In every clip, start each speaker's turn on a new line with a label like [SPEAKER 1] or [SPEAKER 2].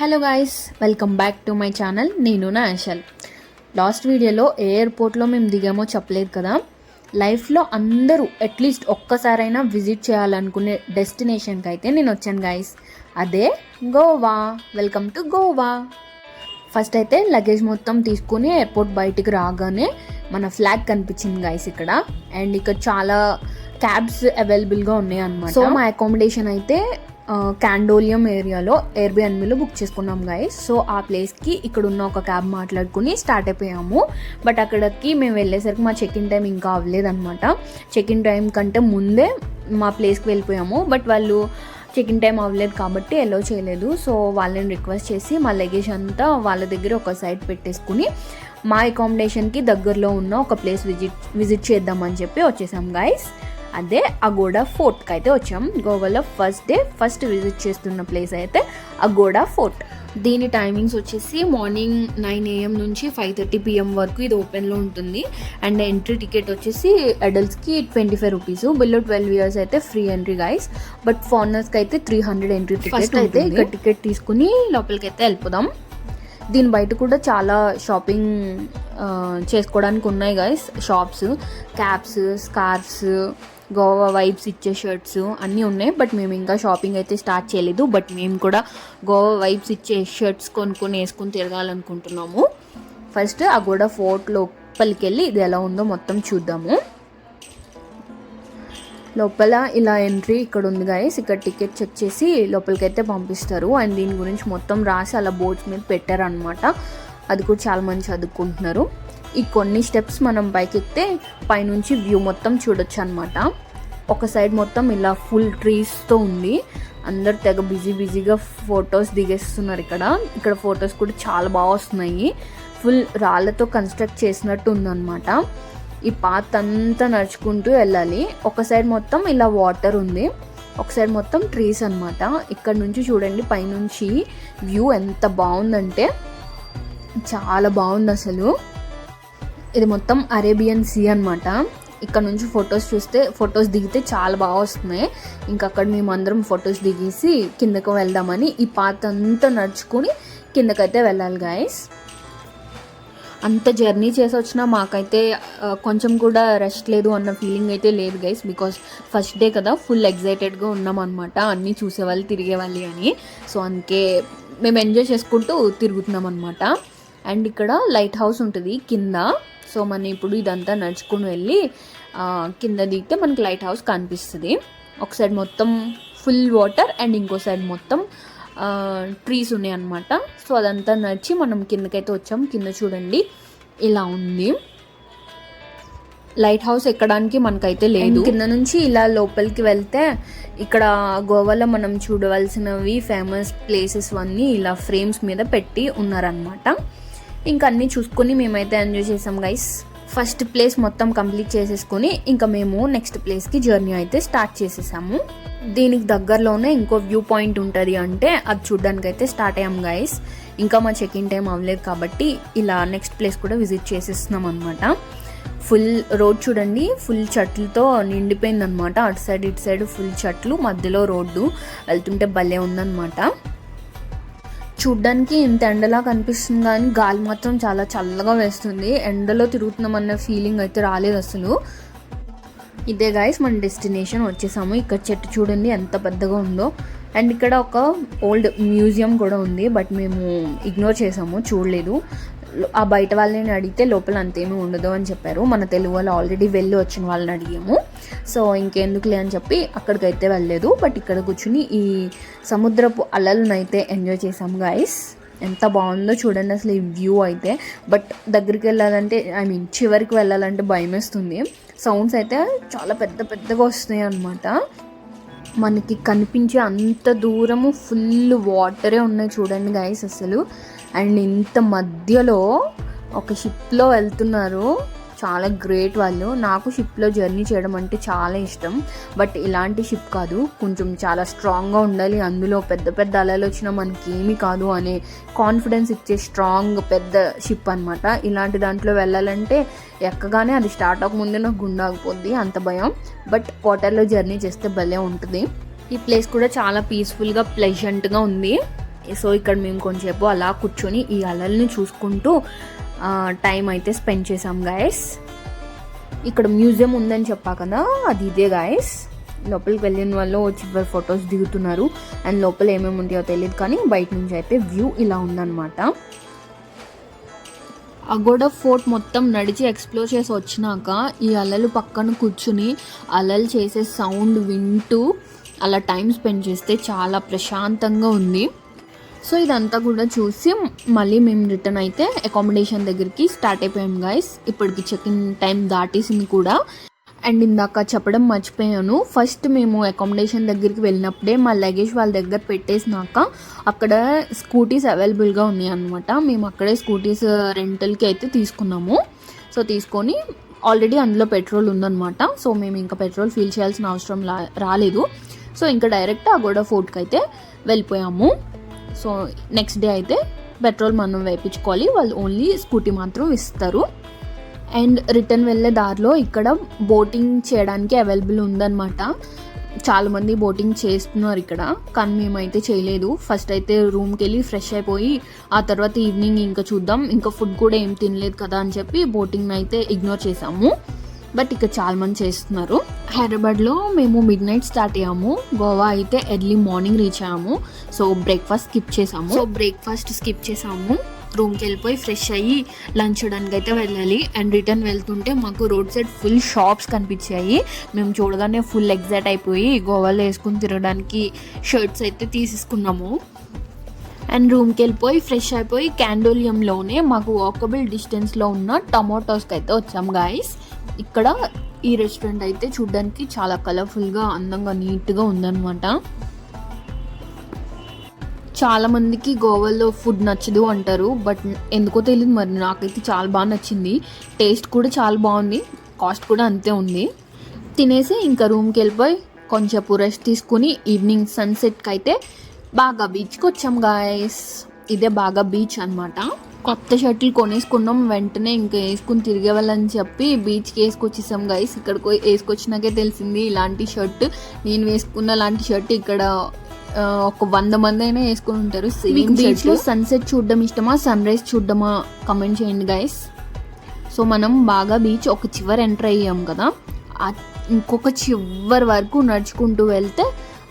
[SPEAKER 1] Hello guys, welcome back to my channel. నేను నా ఆశల్. Last వీడియోలో ఏ ఎయిర్పోర్ట్లో మేము దిగామో చెప్పలేదు కదా. లైఫ్లో అందరూ అట్లీస్ట్ ఒక్కసారైనా విజిట్ చేయాలనుకునే డెస్టినేషన్కి అయితే నేను వచ్చాను గాయస్. అదే Goa. Welcome to Goa. First అయితే లగేజ్ మొత్తం తీసుకుని ఎయిర్పోర్ట్ బయటికి రాగానే మన ఫ్లాగ్ కనిపించింది గాయస్ ఇక్కడ. అండ్ ఇక్కడ చాలా క్యాబ్స్ అవైలబుల్గా ఉన్నాయి అన్నమాట. సో మా అకామిడేషన్ అయితే క్యాండోలియం ఏరియాలో ఎయిర్బిఎన్బిలో బుక్ చేసుకున్నాం గైస్. సో ఆ ప్లేస్కి ఇక్కడ ఉన్న ఒక క్యాబ్ మాట్లాడుకుని స్టార్ట్ అయిపోయాము. బట్ అక్కడికి మేము వెళ్ళేసరికి మా చెక్ ఇన్ టైం ఇంకా అవ్వలేదన్నమాట. చెక్ ఇన్ టైం కంటే ముందే మా ప్లేస్కి వెళ్ళిపోయాము. బట్ వాళ్ళు చెక్ ఇన్ టైం అవ్వలేదు కాబట్టి ఎలో చేయలేదు. సో వాళ్ళని రిక్వెస్ట్ చేసి మా లగేజ్ అంతా వాళ్ళ దగ్గర ఒక సైడ్ పెట్టేసుకుని మా అకామిడేషన్కి దగ్గరలో ఉన్న ఒక ప్లేస్ విజిట్ చేద్దామని చెప్పి వచ్చేసాం గైస్. అదే అగోడా ఫోర్ట్కి అయితే వచ్చాం. గోవాలో ఫస్ట్ విజిట్ చేస్తున్న ప్లేస్ అయితే అగోడా ఫోర్ట్. దీని టైమింగ్స్ వచ్చేసి మార్నింగ్ 9 AM నుంచి 5:30 PM వరకు ఇది ఓపెన్లో ఉంటుంది. అండ్ ఎంట్రీ టికెట్ వచ్చేసి అడల్ట్స్కి 25 రూపీస్, బిలో 12 years అయితే ఫ్రీ ఎంట్రీ గైస్. బట్ ఫారినర్స్కి అయితే 300 ఎంట్రీ టికెట్ అయితే ఇక్కడ టికెట్ తీసుకుని లోపలికి అయితే వెళ్ళిపోదాం. దీని బయట కూడా చాలా షాపింగ్ చేసుకోవడానికి ఉన్నాయి guys. Shops, caps, scarfs, Goa vibes ఇచ్చే షర్ట్స్ అన్నీ ఉన్నాయి. బట్ మేము ఇంకా షాపింగ్ అయితే స్టార్ట్ చేయలేదు. బట్ మేము కూడా గోవా వైబ్స్ ఇచ్చే షర్ట్స్ వేసుకొని తిరగాలనుకుంటున్నాము. ఫస్ట్ అగోడా ఫోర్ట్ లోపలికి వెళ్ళి ఇది ఎలా ఉందో మొత్తం చూద్దాము. లోపల ఇలా ఎంట్రీ ఇక్కడ ఉంది గైస్. ఇక్కడ టికెట్ చెక్ చేసి లోపలికైతే పంపిస్తారు. అండ్ దీని గురించి మొత్తం రాసి అలా బోర్డ్స్ మీద పెట్టారనమాట. అది కూడా చాలా మంది చదువుకుంటున్నారు. ఈ కొన్ని స్టెప్స్ మనం పైకి ఎక్కితే పైనుంచి వ్యూ మొత్తం చూడొచ్చు అనమాట. ఒక సైడ్ మొత్తం ఇలా ఫుల్ ట్రీస్తో ఉంది. అందరు తెగ బిజీగా ఫొటోస్ దిగేస్తున్నారు ఇక్కడ ఫొటోస్ కూడా చాలా బాగా వస్తున్నాయి. ఫుల్ రాళ్ళతో కన్స్ట్రక్ట్ చేసినట్టు ఉందన్నమాట. ఈ పాత్ అంతా నడుచుకుంటూ వెళ్ళాలి. ఒక సైడ్ మొత్తం ఇలా వాటర్ ఉంది, ఒక సైడ్ మొత్తం ట్రీస్ అనమాట. ఇక్కడ నుంచి చూడండి పైనుంచి వ్యూ ఎంత బాగుందంటే చాలా బాగుంది అసలు. ఇది మొత్తం అరేబియన్ సీ అనమాట. ఇక్కడ నుంచి ఫొటోస్ దిగితే చాలా బాగా వస్తున్నాయి. ఇంకా అక్కడ మేము అందరం ఫొటోస్ దిగేసి కిందకు వెళ్దామని ఈ పాత్ అంతా నడుచుకుని కిందకైతే వెళ్ళాలి గాయస్. అంత జర్నీ చేసి వచ్చినా మాకైతే కొంచెం కూడా రెస్ట్ లేదు అన్న ఫీలింగ్ అయితే లేదు గైస్. బికాస్ ఫస్ట్ డే కదా, ఫుల్ ఎగ్జైటెడ్గా ఉన్నాం అనమాట. అన్నీ చూసేవాళ్ళు తిరిగేవాళ్ళు అని. సో అందుకే మేము ఎంజాయ్ చేసుకుంటూ తిరుగుతున్నాం అనమాట. అండ్ ఇక్కడ లైట్ హౌస్ ఉంటుంది కింద. సో మనం ఇప్పుడు ఇదంతా నడుచుకుని వెళ్ళి కింద దిగితే మనకి లైట్ హౌస్ కనిపిస్తుంది. ఒక సైడ్ మొత్తం ఫుల్ వాటర్ అండ్ ఇంకో సైడ్ మొత్తం ట్రీస్ ఉన్నాయి అన్నమాట. సో అదంతా నడిచి మనం కిందకైతే వచ్చాం. కింద చూడండి ఇలా ఉంది. లైట్ హౌస్ ఎక్కడానికి మనకైతే లేదు. కింద నుంచి ఇలా లోపలికి వెళ్తే ఇక్కడ గోవాలో మనం చూడవలసినవి ఫేమస్ ప్లేసెస్ అన్నీ ఇలా ఫ్రేమ్స్ మీద పెట్టి ఉన్నారనమాట. ఇంకా అన్నీ చూసుకొని మేమైతే ఎంజాయ్ చేసాం గైస్. ఫస్ట్ ప్లేస్ మొత్తం కంప్లీట్ చేసేసుకొని ఇంకా మేము నెక్స్ట్ ప్లేస్కి జర్నీ అయితే స్టార్ట్ చేసేసాము. దీనికి దగ్గరలోనే ఇంకో వ్యూ పాయింట్ ఉంటుంది అంటే అది చూడడానికి అయితే స్టార్ట్ అయ్యాం గైస్. ఇంకా మా చెక్ ఇన్ టైం అవ్వలేదు కాబట్టి ఇలా నెక్స్ట్ ప్లేస్ కూడా విజిట్ చేసేస్తున్నాం అనమాట. ఫుల్ రోడ్ చూడండి, ఫుల్ చెట్లతో నిండిపోయింది అనమాట. అటు సైడ్ ఇటు సైడ్ ఫుల్ చెట్లు, మధ్యలో రోడ్డు వెళ్తుంటే భలే ఉందన్నమాట. చూడ్డానికి ఇంత ఎండలా కనిపిస్తుంది కానీ గాలి మాత్రం చాలా చల్లగా వేస్తుంది. ఎండలో తిరుగుతున్నామన్న ఫీలింగ్ అయితే రాలేదు అసలు. ఇదే గాయస్ మన డెస్టినేషన్ వచ్చేసాము. ఇక్కడ చెట్టు చూడండి ఎంత పెద్దగా ఉందో. అండ్ ఇక్కడ ఒక ఓల్డ్ మ్యూజియం కూడా ఉంది. బట్ మేము ఇగ్నోర్ చేసాము, చూడలేదు. ఆ బయట వాళ్ళని అడిగితే లోపల అంతేమీ ఉండదు అని చెప్పారు. మన తెలుగు వాళ్ళు ఆల్రెడీ వెళ్ళి వచ్చిన వాళ్ళని అడిగాము. సో ఇంకెందుకులే అని చెప్పి అక్కడికైతే వెళ్ళలేదు. బట్ ఇక్కడ కూర్చుని ఈ సముద్రపు అలలను అయితే ఎంజాయ్ చేసాము గాయస్. ఎంత బాగుందో చూడండి అసలు ఈ వ్యూ అయితే. బట్ దగ్గరికి వెళ్ళాలంటే చివరికి వెళ్ళాలంటే భయం వేస్తుంది. సౌండ్స్ అయితే చాలా పెద్దగా వస్తున్నాయి అన్నమాట. మనకి కనిపించే అంత దూరము ఫుల్ వాటరే ఉన్నాయి చూడండి గైస్ అసలు. అండ్ ఇంత మధ్యలో ఒక షిప్లో వెళ్తున్నారు. చాలా గ్రేట్ వాళ్ళు. నాకు షిప్లో జర్నీ చేయడం అంటే చాలా ఇష్టం. బట్ ఇలాంటి షిప్ కాదు, కొంచెం చాలా స్ట్రాంగ్గా ఉండాలి. అందులో పెద్ద అలలు వచ్చినా మనకి ఏమీ కాదు అనే కాన్ఫిడెన్స్ ఇచ్చే స్ట్రాంగ్ పెద్ద షిప్ అనమాట. ఇలాంటి దాంట్లో వెళ్ళాలంటే ఎక్కగానే అది స్టార్ట్ అవ్వకముందే నాకు గుండె ఆగిపోద్ది, అంత భయం. బట్ వాటర్లో జర్నీ చేస్తే భలే ఉంటుంది. ఈ ప్లేస్ కూడా చాలా పీస్ఫుల్గా ప్లెజెంట్గా ఉంది. సో ఇక్కడ మేము కొంచెంసేపు అలా కూర్చొని ఈ అలల్ని చూసుకుంటూ టైం అయితే స్పెండ్ చేసాం గాయస్. ఇక్కడ మ్యూజియం ఉందని చెప్పా కదా, అది ఇదే గాయస్. లోపలికి వెళ్ళిన వాళ్ళు చివరి ఫొటోస్ దిగుతున్నారు. అండ్ లోపల ఏమేమి ఉంటాయో తెలియదు, కానీ బయట నుంచి అయితే వ్యూ ఇలా ఉందన్నమాట. అగోడా ఫోర్ట్ మొత్తం నడిచి ఎక్స్ప్లోర్ చేసి వచ్చినాక ఈ అలలు పక్కన కూర్చుని అలలు చేసే సౌండ్ వింటూ అలా టైం స్పెండ్ చేస్తే చాలా ప్రశాంతంగా ఉంది. సో ఇదంతా కూడా చూసి మళ్ళీ మేము రిటర్న్ అయితే అకామిడేషన్ దగ్గరికి స్టార్ట్ అయిపోయాం గాయస్. ఇప్పటికి చెక్ ఇన్ టైం దాటేసింది కూడా. అండ్ ఇందాక చెప్పడం మర్చిపోయాను, ఫస్ట్ మేము అకామిడేషన్ దగ్గరికి వెళ్ళినప్పుడే మా లగేజ్ వాళ్ళ దగ్గర పెట్టేసినాక అక్కడ స్కూటీస్ అవైలబుల్గా ఉన్నాయి అనమాట. మేము అక్కడే స్కూటీస్ రెంటల్కి అయితే తీసుకున్నాము. సో తీసుకొని ఆల్రెడీ అందులో పెట్రోల్ ఉందన్నమాట. సో మేము ఇంకా పెట్రోల్ ఫిల్ చేయాల్సిన అవసరం రాలేదు. సో ఇంకా డైరెక్ట్ అగోడా ఫోర్ట్కి అయితే వెళ్ళిపోయాము. సో నెక్స్ట్ డే అయితే పెట్రోల్ మనం వేయించుకోవాలి, వాళ్ళు ఓన్లీ స్కూటీ మాత్రం ఇస్తారు. అండ్ రిటర్న్ వెళ్ళే దారిలో ఇక్కడ బోటింగ్ చేయడానికి అవైలబుల్ ఉందన్నమాట. చాలామంది బోటింగ్ చేస్తున్నారు ఇక్కడ, కానీ మేమైతే చేయలేదు. ఫస్ట్ అయితే రూమ్కి వెళ్ళి ఫ్రెష్ అయిపోయి ఆ తర్వాత ఈవినింగ్ ఇంకా చూద్దాం, ఇంకా ఫుడ్ కూడా ఏం తినలేదు కదా అని చెప్పి బోటింగ్ అయితే ఇగ్నోర్ చేసాము. బట్ ఇక్కడ చాలా మంది చేస్తున్నారు. హైదరాబాద్లో మేము మిడ్ నైట్ స్టార్ట్ అయ్యాము, గోవా అయితే ఎర్లీ మార్నింగ్ రీచ్ అయ్యాము. సో బ్రేక్ఫాస్ట్ స్కిప్ చేసాము. రూమ్కి వెళ్ళిపోయి ఫ్రెష్ అయ్యి లంచ్ చేయడానికి అయితే వెళ్ళాలి. అండ్ రిటర్న్ వెళ్తుంటే మాకు రోడ్ సైడ్ ఫుల్ షాప్స్ కనిపించాయి. మేము చూడగానే ఫుల్ ఎగ్జైట్ అయిపోయి గోవాలో వేసుకుని తిరగడానికి షర్ట్స్ అయితే తీసేసుకున్నాము. అండ్ రూమ్కి వెళ్ళిపోయి ఫ్రెష్ అయిపోయి క్యాండోలియంలోనే మాకు వాకబుల్ డిస్టెన్స్లో ఉన్న టొమాటోస్కి అయితే వచ్చాం గాయస్. ఇక్కడ ఈ రెస్టారెంట్ అయితే చూడడానికి చాలా కలర్ఫుల్గా, అందంగా, నీట్గా ఉందన్నమాట. చాలామందికి గోవాలో ఫుడ్ నచ్చదు అంటారు, బట్ ఎందుకో తెలియదు, మరి నాకైతే చాలా బాగా నచ్చింది. టేస్ట్ కూడా చాలా బాగుంది, కాస్ట్ కూడా అంతే ఉంది. తినేసి ఇంకా రూమ్కి వెళ్ళిపోయి కొంచెం రెస్ట్ తీసుకుని ఈవినింగ్ సన్సెట్కి అయితే బాగా బీచ్కి వచ్చాం గాయస్. ఇదే బాగా బీచ్ అనమాట. కొత్త షర్ట్లు కొనేసుకున్నాం, వెంటనే ఇంకా వేసుకుని తిరిగేవాళ్ళని చెప్పి బీచ్కి వేసుకొచ్చేసాం గైస్. ఇక్కడికి వేసుకొచ్చినాకే తెలిసింది ఇలాంటి షర్ట్, నేను వేసుకున్న లాంటి షర్ట్ ఇక్కడ ఒక 100 మంది అయినా వేసుకుని ఉంటారు. బీచ్లో సన్సెట్ చూడడం ఇష్టమా, సన్ రైజ్ చూడడమా కమెంట్ చేయండి గైస్. సో మనం బాగా బీచ్ ఒక చివరి ఎంటర్ అయ్యాం కదా, ఇంకొక చివరి వరకు నడుచుకుంటూ వెళ్తే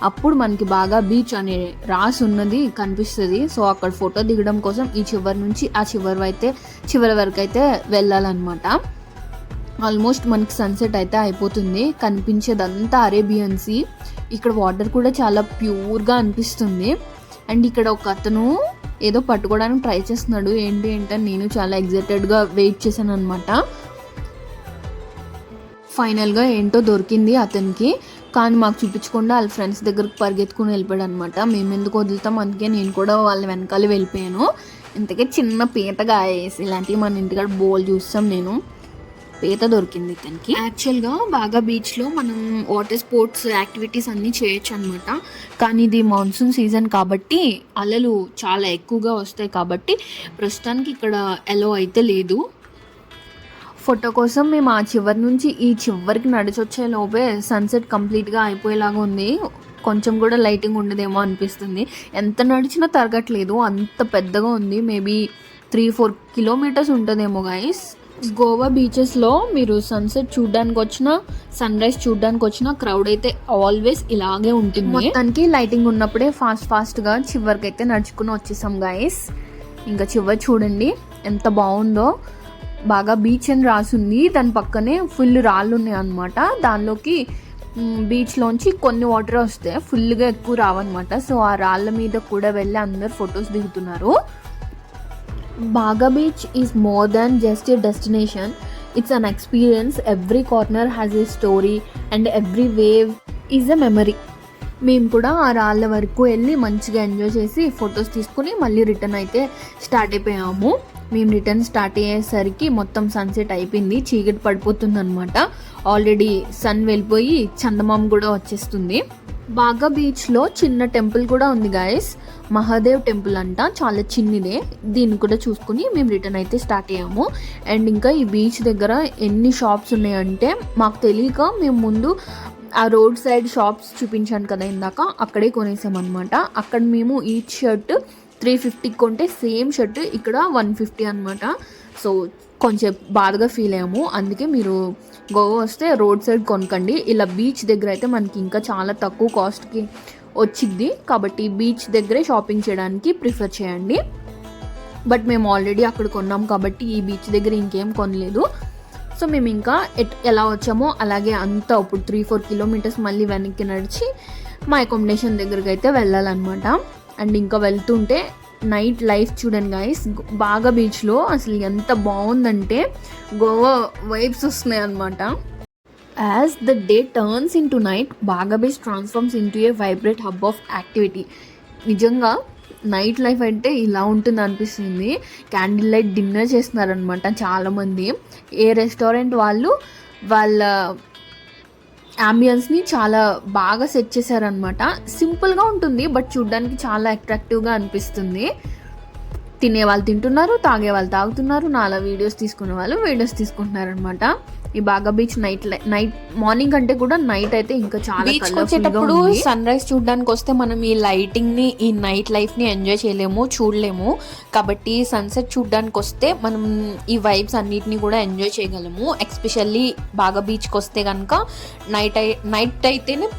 [SPEAKER 1] అప్పుడు మనకి బాగా బీచ్ అనే రాసి ఉన్నది కనిపిస్తుంది. సో అక్కడ ఫోటో దిగడం కోసం ఈ చివరి నుంచి ఆ చివరి వరకు అయితే వెళ్ళాలన్నమాట. ఆల్మోస్ట్ మనకి సన్సెట్ అయితే అయిపోతుంది. కనిపించేదంతా అరేబియన్ సీ. ఇక్కడ వాటర్ కూడా చాలా ప్యూర్గా అనిపిస్తుంది. అండ్ ఇక్కడ ఒక అతను ఏదో పట్టుకోవడానికి ట్రై చేస్తున్నాడు. ఏంటంటే నేను చాలా ఎగ్జైటెడ్గా వెయిట్ చేశాను అనమాట. ఫైనల్గా ఏంటో దొరికింది అతనికి, కానీ మాకు చూపించకుండా వాళ్ళ ఫ్రెండ్స్ దగ్గరకు పరిగెత్తుకుని వెళ్ళిపోయాడు అనమాట. మేము ఎందుకు వదులుతాం, అందుకే నేను కూడా వాళ్ళ వెనకాల వెళ్ళిపోయాను. ఇంతకే చిన్న పీతగా వేసి ఇలాంటివి మన ఇంటికాడ బోల్ చూస్తాం, నేను పీత దొరికింది ఇతనికి. యాక్చువల్గా బాగా బీచ్లో మనం వాటర్ స్పోర్ట్స్ యాక్టివిటీస్ అన్నీ చేయొచ్చు అనమాట. కానీ ఇది మాన్సూన్ సీజన్ కాబట్టి అలలు చాలా ఎక్కువగా వస్తాయి కాబట్టి ప్రస్తుతానికి ఇక్కడ అలో అయితే లేదు. ఫోటో కోసం మేము ఆ చివరి నుంచి ఈ చివరికి నడిచొచ్చే లోపే సన్సెట్ కంప్లీట్గా అయిపోయేలాగా ఉంది. కొంచెం కూడా లైటింగ్ ఉండదేమో అనిపిస్తుంది. ఎంత నడిచినా తరగట్లేదు, అంత పెద్దగా ఉంది. మేబీ 3-4 కిలోమీటర్స్ ఉంటుందేమో గైస్. గోవా బీచెస్లో మీరు సన్సెట్ చూడడానికి వచ్చినా, సన్ రైజ్ చూడడానికి వచ్చినా క్రౌడ్ అయితే ఆల్వేస్ ఇలాగే ఉంటుంది. మొత్తానికి లైటింగ్ ఉన్నప్పుడే ఫాస్ట్గా చివరికి అయితే నడుచుకుని వచ్చేసాం గైస్. ఇంకా చివరి చూడండి ఎంత బాగుందో. బాగా బీచ్ అని రాసుంది, దాని పక్కనే ఫుల్ రాళ్ళు ఉన్నాయి అన్నమాట. దానిలోకి బీచ్లోంచి కొన్ని వాటర్ వస్తాయి, ఫుల్గా ఎక్కువ రావన్నమాట. సో ఆ రాళ్ళ మీద కూడా వెళ్ళి అందరు ఫొటోస్ దిగుతున్నారు. బాగా beach is more than just a destination, it's an experience. Every corner has a story and every wave is a memory. మేము కూడా ఆ రాళ్ళ వరకు వెళ్ళి మంచిగా ఎంజాయ్ చేసి ఫొటోస్ తీసుకుని మళ్ళీ రిటర్న్ అయితే స్టార్ట్ అయిపోయాము. మేము రిటర్న్ స్టార్ట్ అయ్యేసరికి మొత్తం సన్సెట్ అయిపోయింది, చీకటి పడిపోతుంది అనమాట. ఆల్రెడీ సన్ వెళ్ళిపోయి చందమామ కూడా వచ్చేస్తుంది. బాగా బీచ్లో చిన్న టెంపుల్ కూడా ఉంది గాయస్, మహాదేవ్ టెంపుల్ అంట, చాలా చిన్నదే. దీన్ని కూడా చూసుకుని మేము రిటర్న్ అయితే స్టార్ట్ అయ్యాము. అండ్ ఇంకా ఈ బీచ్ దగ్గర ఎన్ని షాప్స్ ఉన్నాయంటే మాకు తెలియక మేము ముందు ఆ రోడ్ సైడ్ షాప్స్ చూపించాను కదా ఇందాక, అక్కడే కొనేసామన్నమాట. అక్కడ మేము ఈచ్ షర్ట్ 350 కొంటే సేమ్ షర్ట్ ఇక్కడ 150 అనమాట. సో కొంచెం బాధగా ఫీల్ అయ్యాము. అందుకే మీరు గోవా వస్తే రోడ్ సైడ్ కొనకండి. ఇలా బీచ్ దగ్గర అయితే మనకి ఇంకా చాలా తక్కువ కాస్ట్కి వచ్చింది. కాబట్టి బీచ్ దగ్గరే షాపింగ్ చేయడానికి ప్రిఫర్ చేయండి. బట్ మేము ఆల్రెడీ అక్కడ కొన్నాం కాబట్టి ఈ బీచ్ దగ్గర ఇంకేం కొనలేదు. సో మేము ఇంకా ఎలా వచ్చామో అలాగే అంతా ఇప్పుడు 3-4 కిలోమీటర్స్ మళ్ళీ వెనక్కి నడిచి మా అకామిడేషన్ దగ్గరికి అయితే వెళ్ళాలన్నమాట. అండ్ ఇంకా వెళ్తుంటే నైట్ లైఫ్ చూడండి గైస్, బాగా బీచ్లో అసలు ఎంత బాగుందంటే గోవా వైబ్స్ వస్తున్నాయి అనమాట. As the day turns into night, బాగా beach transforms into a vibrate hub of activity. నిజంగా నైట్ లైఫ్ అంటే ఇలా ఉంటుంది అనిపిస్తుంది. క్యాండిల్ లైట్ డిన్నర్ చేస్తున్నారనమాట చాలామంది. ఏ రెస్టారెంట్ వాళ్ళు వాళ్ళ అంబియన్స్ని చాలా బాగా సెట్ చేశారనమాట. సింపుల్గా ఉంటుంది బట్ చూడ్డానికి చాలా అట్రాక్టివ్గా అనిపిస్తుంది. తినే వాళ్ళు తింటున్నారు, తాగే వాళ్ళు తాగుతున్నారు, నాలా వీడియోస్ తీసుకునే వాళ్ళు వీడియోస్ తీసుకుంటున్నారు అనమాట. ఈ బాగా బీచ్ నైట్ మార్నింగ్ కంటే కూడా నైట్ అయితే ఇంకా చాలా వచ్చేటప్పుడు సన్ రైజ్ చూడడానికి వస్తే మనం ఈ లైటింగ్ ని, ఈ నైట్ లైఫ్ ని ఎంజాయ్ చేయలేము, చూడలేము. కాబట్టి సన్సెట్ చూడడానికి వస్తే మనం ఈ వైబ్స్ అన్నిటిని కూడా ఎంజాయ్ చేయగలము. ఎస్పెషల్లీ బాగా బీచ్కి వస్తే కనుక నైట్ అయితేనే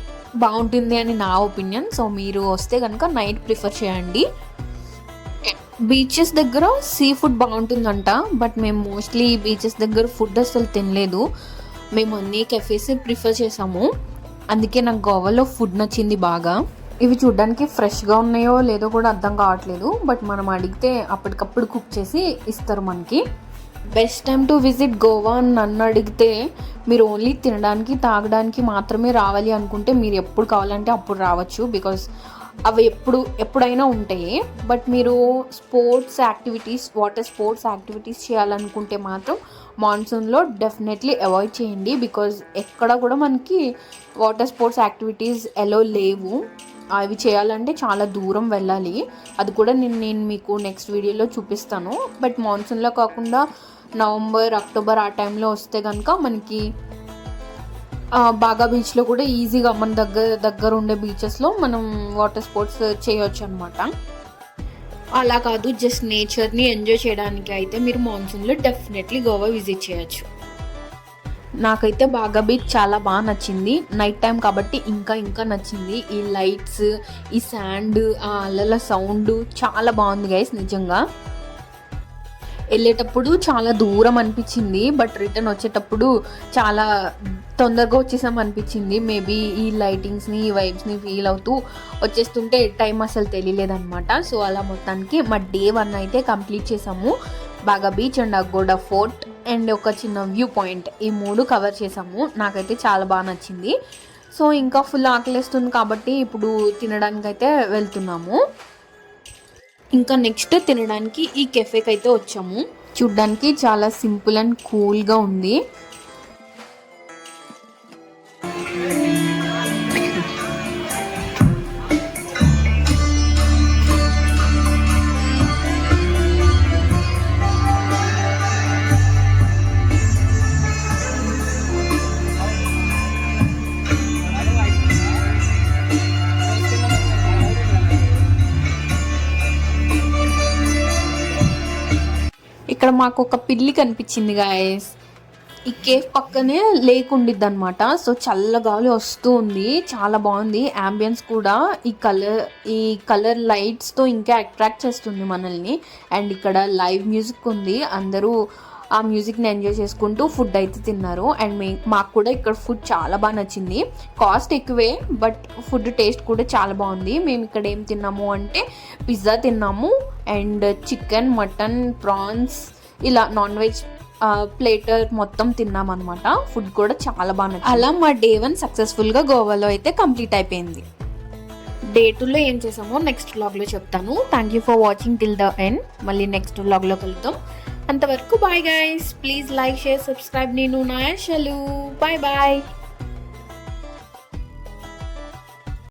[SPEAKER 1] బాగుంటుంది అని నా ఒపీనియన్. సో మీరు వస్తే కనుక నైట్ ప్రిఫర్ చేయండి. బీచెస్ దగ్గర సీ ఫుడ్ బాగుంటుందంట, బట్ మేము మోస్ట్లీ బీచెస్ దగ్గర ఫుడ్ అసలు తినలేదు. మేము అన్ని కెఫేస్ ప్రిఫర్ చేసాము. అందుకే నాకు గోవాలో ఫుడ్ నచ్చింది బాగా. ఇవి చూడడానికి ఫ్రెష్గా ఉన్నాయో లేదో కూడా అర్థం కావట్లేదు, బట్ మనం అడిగితే అప్పటికప్పుడు కుక్ చేసి ఇస్తారు మనకి. Best time to visit Goa అని నన్ను అడిగితే, మీరు ఓన్లీ తినడానికి తాగడానికి మాత్రమే రావాలి అనుకుంటే మీరు ఎప్పుడు కావాలంటే అప్పుడు రావచ్చు. బికాస్ అవి ఎప్పుడైనా ఉంటాయి. బట్ మీరు వాటర్ స్పోర్ట్స్ యాక్టివిటీస్ చేయాలనుకుంటే మాత్రం మాన్సూన్లో డెఫినెట్లీ అవాయిడ్ చేయండి. బికాజ్ ఎక్కడ కూడా మనకి వాటర్ స్పోర్ట్స్ యాక్టివిటీస్ ఎలో లేవు. అవి చేయాలంటే చాలా దూరం వెళ్ళాలి. అది కూడా నేను మీకు నెక్స్ట్ వీడియోలో చూపిస్తాను. బట్ మాన్సూన్లో కాకుండా నవంబర్, అక్టోబర్ ఆ టైంలో వస్తే కనుక మనకి బాగా బీచ్లో కూడా ఈజీగా మన దగ్గర ఉండే బీచెస్లో మనం వాటర్ స్పోర్ట్స్ చేయొచ్చు అనమాట. అలా కాదు, జస్ట్ నేచర్ని ఎంజాయ్ చేయడానికి అయితే మీరు మాన్సూన్లో డెఫినెట్లీ గోవా విజిట్ చేయొచ్చు. నాకైతే బాగా బీచ్ చాలా బాగా నచ్చింది. నైట్ టైం కాబట్టి ఇంకా నచ్చింది. ఈ లైట్స్, ఈ శాండ్, ఆ అలల సౌండ్ చాలా బాగుంది గైస్. నిజంగా వెళ్ళేటప్పుడు చాలా దూరం అనిపించింది, బట్ రిటర్న్ వచ్చేటప్పుడు చాలా తొందరగా వచ్చేసాం అనిపించింది. మేబీ ఈ లైటింగ్స్ని, ఈ వైబ్స్ని ఫీల్ అవుతూ వచ్చేస్తుంటే టైం అసలు తెలియలేదన్నమాట. సో అలా మొత్తానికి మా డే 1 అయితే కంప్లీట్ చేసాము. బాగా beach and Aguada fort and ఒక చిన్న వ్యూ పాయింట్, ఈ 3 కవర్ చేసాము. నాకైతే చాలా బాగా నచ్చింది. సో ఇంకా ఫుల్ ఆకలిస్తుంది కాబట్టి ఇప్పుడు తినడానికి అయితే వెళ్తున్నాము. ఇంకా నెక్స్ట్ తినడానికి ఈ కెఫేకి అయితే వచ్చాము. చూడ్డానికి చాలా సింపుల్ అండ్ కూల్గా ఉంది. ఇక్కడ మాకు ఒక పిల్లి కనిపించింది గాయస్. ఈ కేఫ్ పక్కనే లేక్ ఉండిద్ది అనమాట. సో చల్లగాలి వస్తూ ఉంది, చాలా బాగుంది. అంబియన్స్ కూడా ఈ కలర్ లైట్స్తో ఇంకా అట్రాక్ట్ చేస్తుంది మనల్ని. అండ్ ఇక్కడ లైవ్ మ్యూజిక్ ఉంది, అందరూ ఆ మ్యూజిక్ని ఎంజాయ్ చేసుకుంటూ ఫుడ్ అయితే తిన్నారు. అండ్ మాకు కూడా ఇక్కడ ఫుడ్ చాలా బాగా నచ్చింది. కాస్ట్ ఎక్కువే బట్ ఫుడ్ టేస్ట్ కూడా చాలా బాగుంది. మేము ఇక్కడ ఏం తిన్నాము అంటే పిజ్జా తిన్నాము అండ్ చికెన్, మటన్, ప్రాన్స్ ఇలా నాన్ వెజ్ ప్లేటర్ మొత్తం తిన్నాం అనమాట. ఫుడ్ కూడా చాలా బాగా నచ్చింది. అలా మా డే 1 సక్సెస్ఫుల్గా గోవాలో అయితే కంప్లీట్ అయిపోయింది. డే 2లో ఏం చేసామో నెక్స్ట్ వ్లాగ్లో చెప్తాను. Thank you for watching till the end. మళ్ళీ నెక్స్ట్ వ్లాగ్లో కలుద్దాం. అంతవరకు bye guys. Please like, share, subscribe. నేను నా ఆశలు. Bye bye.